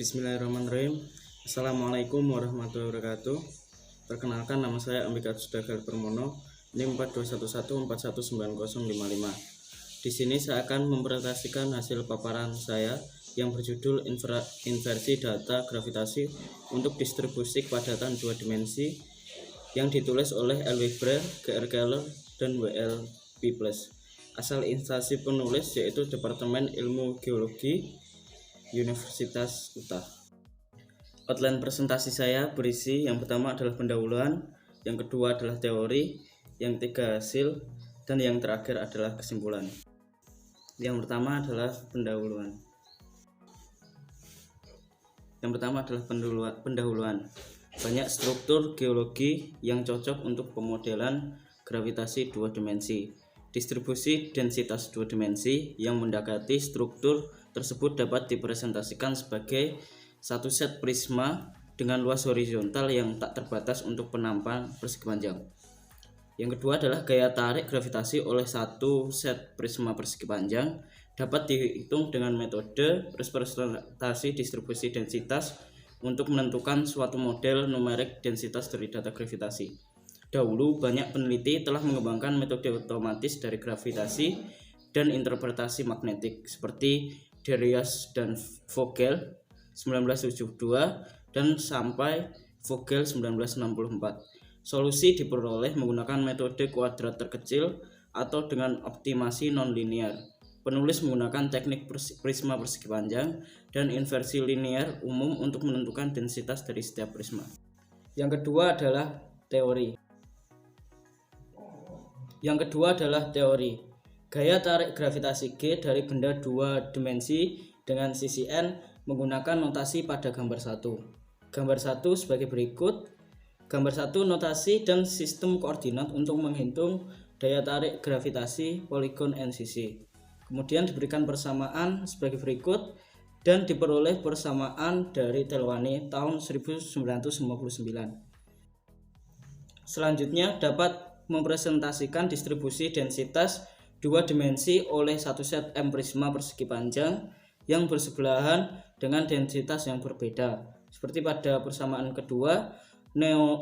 Bismillahirrahmanirrahim. Assalamualaikum warahmatullahi wabarakatuh. Perkenalkan, nama saya Ambika Sudagal Permono, NIM 4211419055. Di sini saya akan mempresentasikan hasil paparan saya yang berjudul inversi data gravitasi untuk distribusi kepadatan dua dimensi yang ditulis oleh L. Weber, G.R. Keller, dan W.L.P. Asal instansi penulis yaitu Departemen Ilmu Geologi Universitas Utah. Outline presentasi saya berisi: yang pertama adalah pendahuluan, yang kedua adalah teori, yang ketiga hasil, dan yang terakhir adalah kesimpulan. Yang pertama adalah pendahuluan. Banyak struktur geologi yang cocok untuk pemodelan gravitasi dua dimensi. Distribusi densitas dua dimensi yang mendekati struktur tersebut dapat dipresentasikan sebagai satu set prisma dengan luas horizontal yang tak terbatas untuk penampakan persegi panjang. Yang kedua adalah gaya tarik gravitasi oleh satu set prisma persegi panjang dapat dihitung dengan metode representasi distribusi densitas untuk menentukan suatu model numerik densitas dari data gravitasi. Dahulu banyak peneliti telah mengembangkan metode otomatis dari gravitasi dan interpretasi magnetik seperti Darius dan Vogel 1972 dan sampai Vogel 1964. Solusi diperoleh menggunakan metode kuadrat terkecil atau dengan optimasi nonlinear. Penulis menggunakan teknik prisma persegi panjang dan inversi linear umum untuk menentukan densitas dari setiap prisma. Yang kedua adalah teori. Gaya tarik gravitasi G dari benda dua dimensi dengan sisi n menggunakan notasi pada gambar 1. Gambar 1 sebagai berikut. Gambar 1 notasi dan sistem koordinat untuk menghitung daya tarik gravitasi poligon NCC. Kemudian diberikan persamaan sebagai berikut dan diperoleh persamaan dari Telwani tahun 1959. Selanjutnya dapat mempresentasikan distribusi densitas dua dimensi oleh satu set M prisma persegi panjang yang bersebelahan dengan densitas yang berbeda. Seperti pada persamaan kedua,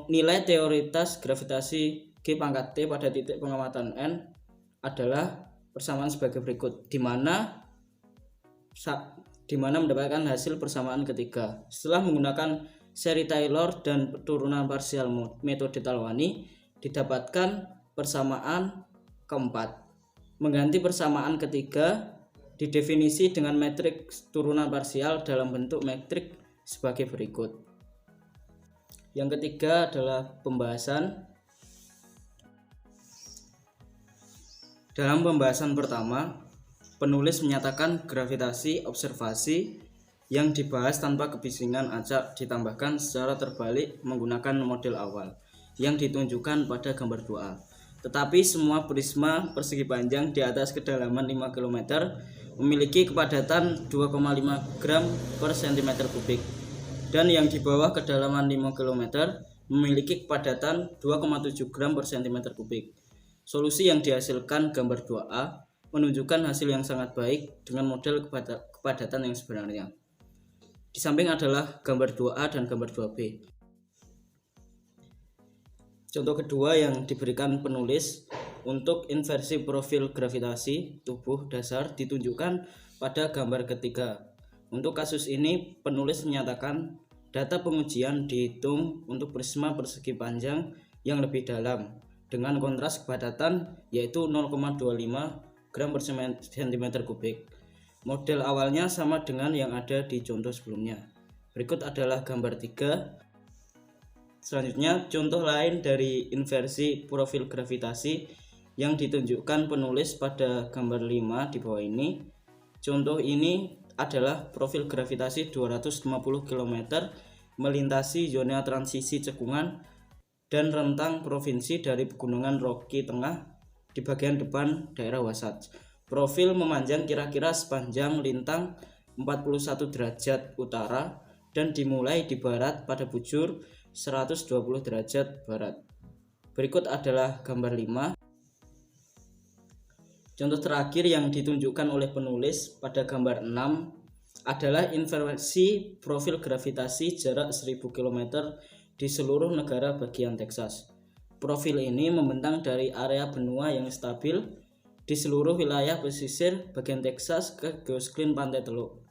nilai teoritas gravitasi G pangkat T pada titik pengamatan N adalah persamaan sebagai berikut, di mana mendapatkan hasil persamaan ketiga. Setelah menggunakan seri Taylor dan turunan parsial metode Talwani, didapatkan persamaan keempat. Mengganti persamaan ketiga didefinisi dengan metrik turunan parsial dalam bentuk metrik sebagai berikut. Yang ketiga adalah pembahasan. Dalam pembahasan pertama, penulis menyatakan gravitasi observasi yang dibahas tanpa kebisingan acak ditambahkan secara terbalik menggunakan model awal yang ditunjukkan pada gambar 2A. Tetapi semua prisma persegi panjang di atas kedalaman 5 km memiliki kepadatan 2,5 gram per cm kubik dan yang di bawah kedalaman 5 km memiliki kepadatan 2,7 gram per cm kubik. Solusi yang dihasilkan gambar 2A menunjukkan hasil yang sangat baik dengan model kepadatan yang sebenarnya. Di samping adalah gambar 2A dan gambar 2B. Contoh kedua yang diberikan penulis untuk inversi profil gravitasi tubuh dasar ditunjukkan pada gambar ketiga. Untuk kasus ini, penulis menyatakan data pengujian dihitung untuk prisma persegi panjang yang lebih dalam dengan kontras kepadatan yaitu 0,25 gram per cm kubik. Model awalnya sama dengan yang ada di contoh sebelumnya. Berikut adalah gambar 3. Selanjutnya, contoh lain dari inversi profil gravitasi yang ditunjukkan penulis pada gambar 5 di bawah ini. Contoh ini adalah profil gravitasi 250 km melintasi zona transisi cekungan dan rentang provinsi dari pegunungan Rocky Tengah di bagian depan daerah Wasatch. Profil memanjang kira-kira sepanjang lintang 41 derajat utara dan dimulai di barat pada bujur 120 derajat barat. Berikut adalah gambar 5. Contoh terakhir yang ditunjukkan oleh penulis pada gambar 6 adalah inversi profil gravitasi jarak 1000 km di seluruh negara bagian Texas. Profil ini membentang dari area benua yang stabil di seluruh wilayah pesisir bagian Texas ke geoscreen Pantai Teluk.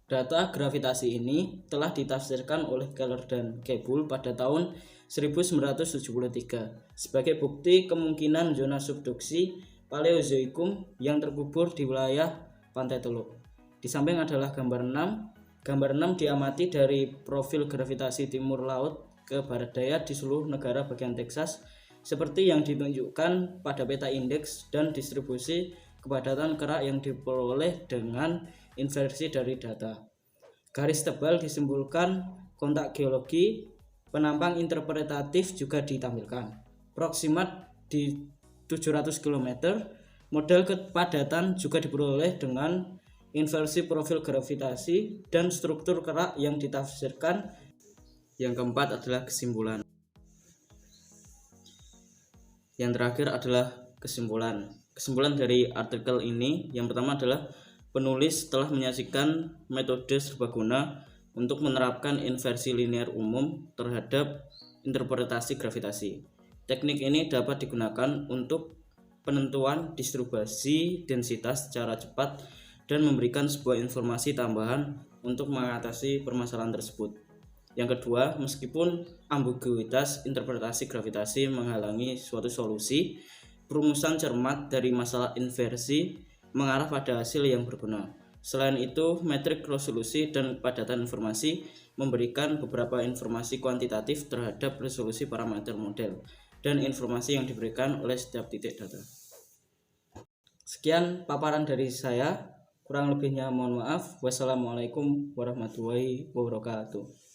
Data gravitasi ini telah ditafsirkan oleh Keller dan Keppel pada tahun 1973 sebagai bukti kemungkinan zona subduksi Paleozoikum yang terkubur di wilayah Pantai Teluk. Di samping adalah gambar 6. Gambar 6 diamati dari profil gravitasi timur laut ke barat daya di seluruh negara bagian Texas seperti yang ditunjukkan pada peta indeks dan distribusi kepadatan kerak yang diperoleh dengan inversi dari data. Garis tebal disimpulkan kontak geologi, penampang interpretatif juga ditampilkan. Proximat di 700 km, model kepadatan juga diperoleh dengan inversi profil gravitasi dan struktur kerak yang ditafsirkan. Yang keempat adalah kesimpulan. Yang terakhir adalah kesimpulan. Kesimpulan dari artikel ini yang pertama adalah penulis telah menyajikan metode serbaguna untuk menerapkan inversi linear umum terhadap interpretasi gravitasi. Teknik ini dapat digunakan untuk penentuan distribusi densitas secara cepat dan memberikan sebuah informasi tambahan untuk mengatasi permasalahan tersebut. Yang kedua, meskipun ambiguitas interpretasi gravitasi menghalangi suatu solusi, perumusan cermat dari masalah inversi mengarah pada hasil yang berguna. Selain itu, metrik resolusi dan kepadatan informasi memberikan beberapa informasi kuantitatif terhadap resolusi parameter model dan informasi yang diberikan oleh setiap titik data. Sekian paparan dari saya, kurang lebihnya mohon maaf. Wassalamualaikum warahmatullahi wabarakatuh.